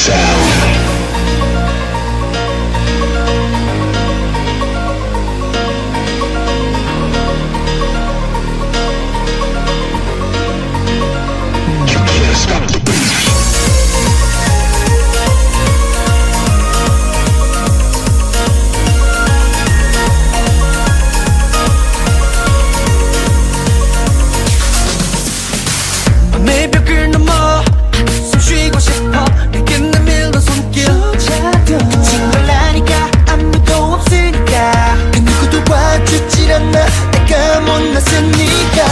sound. You can't stop the beat. 내 벽을 넘어 숨 쉬고 싶어 내게 내밀던 손길 정말 나니까 아무도 없으니까 그 누구도 봐주질 않아 내가 못났으니까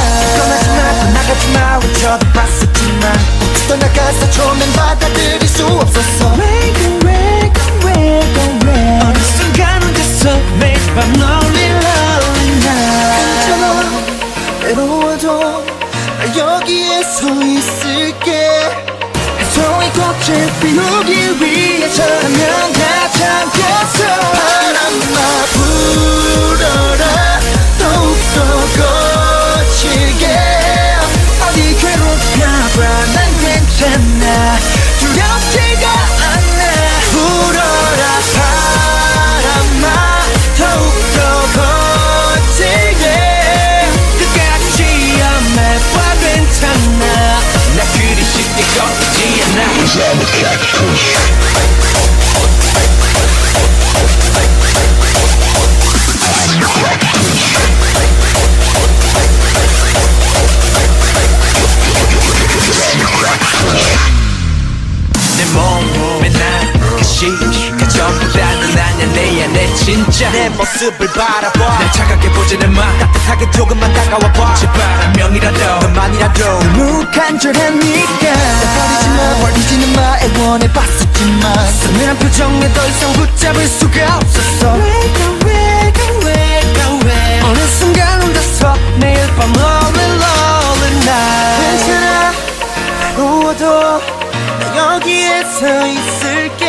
떠나지마 왜 쳐다봤었지만 혹시 떠나가서 처음엔 받아들일 수 없었어 왜 어느 순간 혼자서 매일 밤 lonely 괜찮아 외로워도 나 여기에 서 있을게 송이 꽃을 피우기 위해서라면 다 참겠어 바람아 불어라 더욱더 거칠게 어디 괴롭혀봐 난 괜찮아 두렵지가 않아 불어라 바람아 더욱더 거칠게 끝까지 시험해봐 괜찮아 나 그리 쉽게 꺾이지 않아 'Cause I'm a catfish. 내 몸에 난 그 전부다는 아냐 내 안에 진짜 내 모습을 바라봐 날 차갑게 보지는 마 따뜻하게 조금만 다가와봐 제발 한 명이라도 너만이라도 너무 간절하니까 나 버리지는 마 애원해봤었지만 서늘한 표정에 더 이상 붙잡을 수가 없었어 왜 어느 순간 혼자서 매일 밤 lonely night 괜찮아 외로워도 나 여기에 서 있을게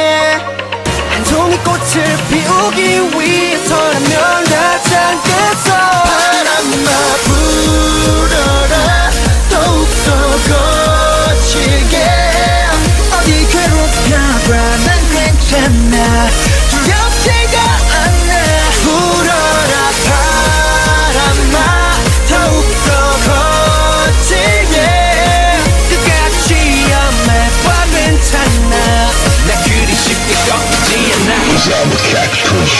한 송이 꽃을 피우기 위해서라면 다 참겠어 바람아 불어라 더욱더 거칠게 어디 괴롭혀봐 난 괜찮아 두렵지가 않아 불어라 바람아 더욱더 거칠게 끝까지 시험해봐 괜찮아 나 그리 쉽게 꺾이지 않아 'Cause I'm a catfish.